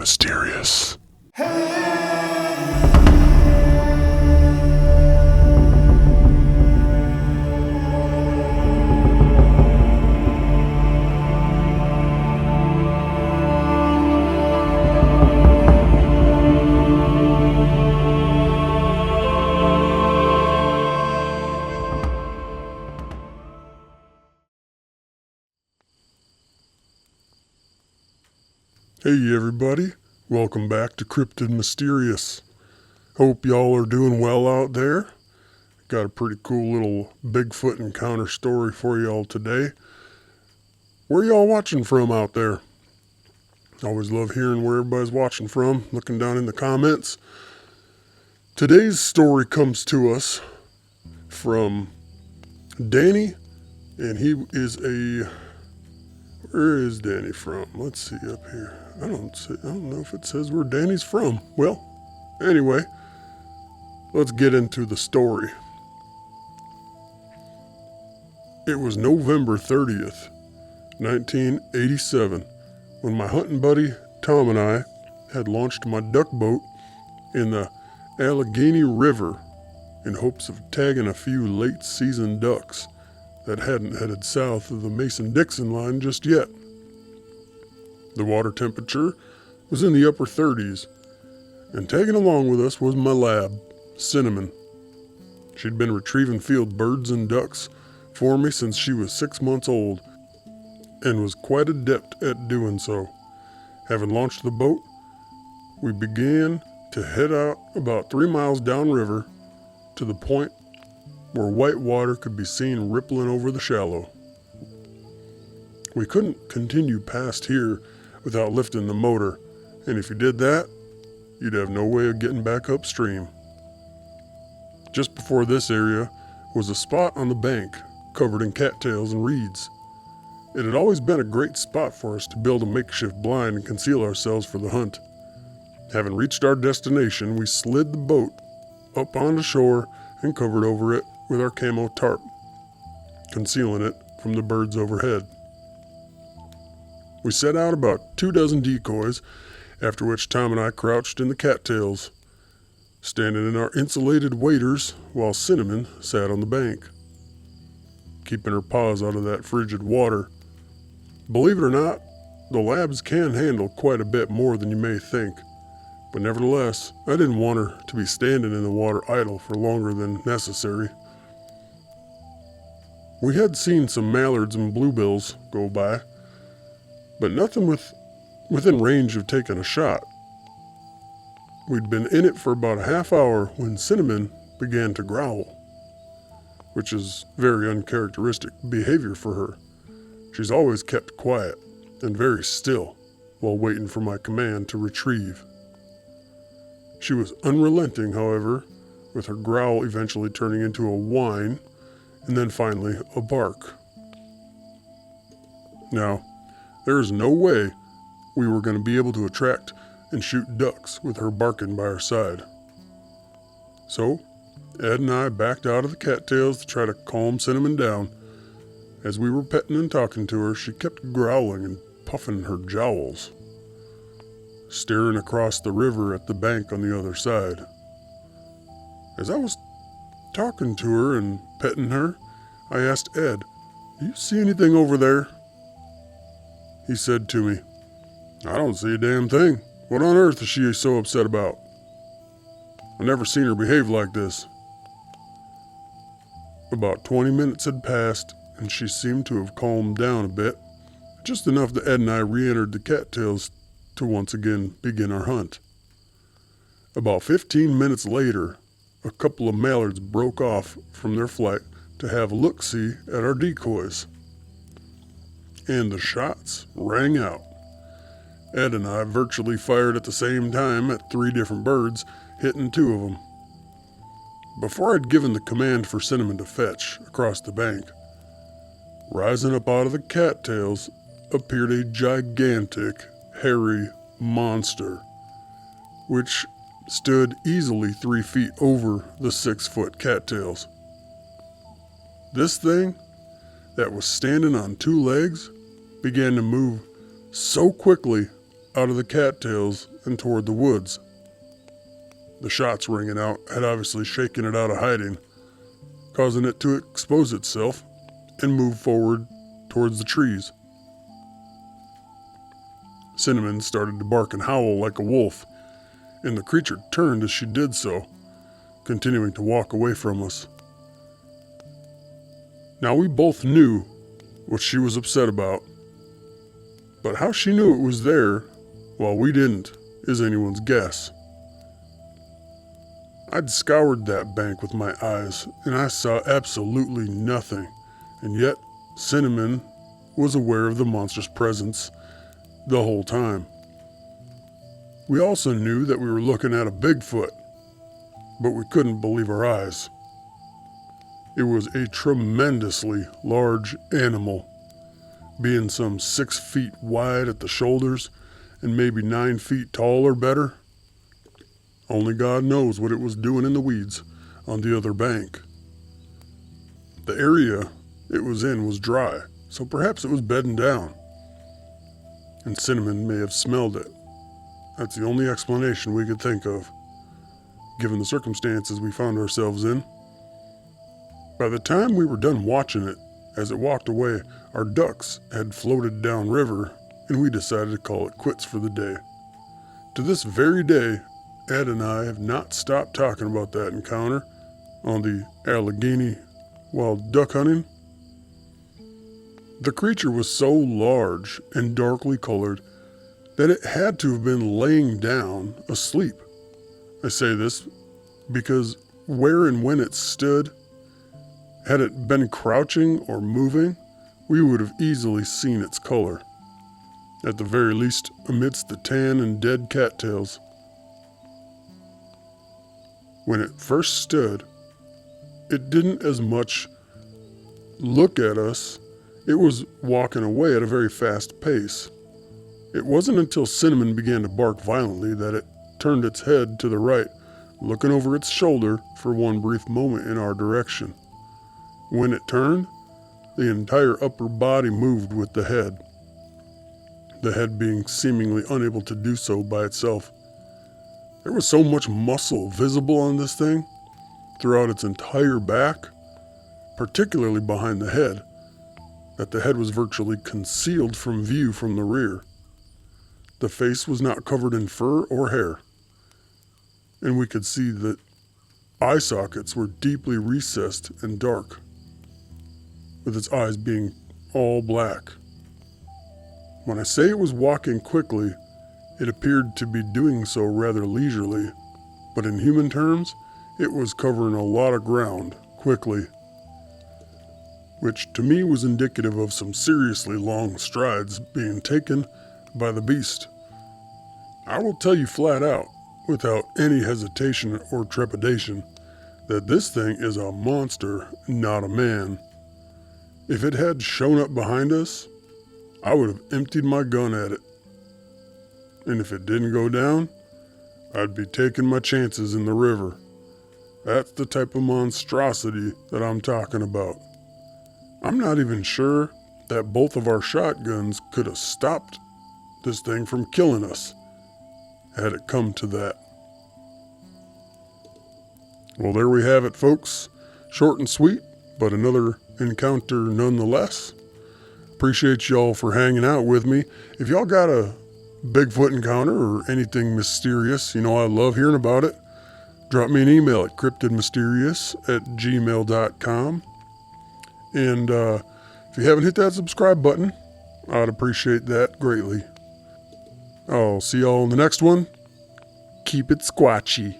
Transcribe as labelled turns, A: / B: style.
A: Mysterious. Hey everybody, welcome back to Cryptid Mysterious. Hope y'all are doing well out there. Got a pretty cool little Bigfoot encounter story for y'all today. Where y'all watching from out there? Always love hearing where everybody's watching from, looking down in the comments. Today's story comes to us from Danny, and he is where is Danny from? Let's see up here. I don't know if it says where Danny's from. Well, anyway, let's get into the story. It was November 30th, 1987, when my hunting buddy Tom and I had launched my duck boat in the Allegheny River in hopes of tagging a few late-season ducks that hadn't headed south of the Mason-Dixon line just yet. The water temperature was in the upper 30s, and tagging along with us was my lab, Cinnamon. She'd been retrieving field birds and ducks for me since she was 6 months old, and was quite adept at doing so. Having launched the boat, we began to head out about 3 miles downriver to the point where white water could be seen rippling over the shallow. We couldn't continue past here without lifting the motor, and if you did that, you'd have no way of getting back upstream. Just before this area was a spot on the bank covered in cattails and reeds. It had always been a great spot for us to build a makeshift blind and conceal ourselves for the hunt. Having reached our destination, we slid the boat up onto shore and covered over it with our camo tarp, concealing it from the birds overhead. We set out about 24 decoys, after which Tom and I crouched in the cattails, standing in our insulated waders while Cinnamon sat on the bank, keeping her paws out of that frigid water. Believe it or not, the labs can handle quite a bit more than you may think, but nevertheless, I didn't want her to be standing in the water idle for longer than necessary. We had seen some mallards and bluebills go by, but nothing within range of taking a shot. We'd been in it for about a half hour when Cinnamon began to growl, which is very uncharacteristic behavior for her. She's always kept quiet and very still while waiting for my command to retrieve. She was unrelenting, however, with her growl eventually turning into a whine and then finally a bark. Now, there is no way we were going to be able to attract and shoot ducks with her barking by our side. So, Ed and I backed out of the cattails to try to calm Cinnamon down. As we were petting and talking to her, she kept growling and puffing her jowls, staring across the river at the bank on the other side. As I was talking to her and petting her, I asked Ed, "Do you see anything over there?" He said to me, "I don't see a damn thing. What on earth is she so upset about? I've never seen her behave like this." About 20 minutes had passed, and she seemed to have calmed down a bit, just enough that Ed and I re-entered the cattails to once again begin our hunt. About 15 minutes later, a couple of mallards broke off from their flight to have a look-see at our decoys. And the shots rang out. Ed and I virtually fired at the same time at 3 different birds, hitting 2 of them. Before I'd given the command for Cinnamon to fetch across the bank, rising up out of the cattails appeared a gigantic, hairy monster, which stood easily 3 feet over the 6-foot cattails. This thing that was standing on 2 legs began to move so quickly out of the cattails and toward the woods. The shots ringing out had obviously shaken it out of hiding, causing it to expose itself and move forward towards the trees. Cinnamon started to bark and howl like a wolf, and the creature turned as she did so, continuing to walk away from us. Now we both knew what she was upset about, but how she knew it was there while we didn't is anyone's guess. I'd scoured that bank with my eyes, and I saw absolutely nothing, and yet Cinnamon was aware of the monster's presence the whole time. We also knew that we were looking at a Bigfoot, but we couldn't believe our eyes. It was a tremendously large animal, being some 6 feet wide at the shoulders and maybe 9 feet tall or better. Only God knows what it was doing in the weeds on the other bank. The area it was in was dry, so perhaps it was bedding down. And Cinnamon may have smelled it. That's the only explanation we could think of, given the circumstances we found ourselves in. By the time we were done watching it, as it walked away, our ducks had floated downriver, and we decided to call it quits for the day. To this very day, Ed and I have not stopped talking about that encounter on the Allegheny while duck hunting. The creature was so large and darkly colored that it had to have been laying down asleep. I say this because where and when it stood, had it been crouching or moving, we would have easily seen its color, at the very least amidst the tan and dead cattails. When it first stood, it didn't as much look at us. It was walking away at a very fast pace. It wasn't until Cinnamon began to bark violently that it turned its head to the right, looking over its shoulder for one brief moment in our direction. When it turned, the entire upper body moved with the head being seemingly unable to do so by itself. There was so much muscle visible on this thing throughout its entire back, particularly behind the head, that the head was virtually concealed from view from the rear. The face was not covered in fur or hair, and we could see that eye sockets were deeply recessed and dark, with its eyes being all black. When I say it was walking quickly, it appeared to be doing so rather leisurely, but in human terms, it was covering a lot of ground quickly, which to me was indicative of some seriously long strides being taken by the beast. I will tell you flat out, without any hesitation or trepidation, that this thing is a monster, not a man. If it had shown up behind us, I would have emptied my gun at it. And if it didn't go down, I'd be taking my chances in the river. That's the type of monstrosity that I'm talking about. I'm not even sure that both of our shotguns could have stopped this thing from killing us, had it come to that. Well, there we have it, folks. Short and sweet, but another encounter nonetheless. Appreciate y'all for hanging out with me. If y'all got a Bigfoot encounter or anything mysterious, I love hearing about it. Drop me an email at cryptidmysterious@gmail.com. And if you haven't hit that subscribe button, I'd appreciate that greatly. I'll see y'all in the next one. Keep it squatchy.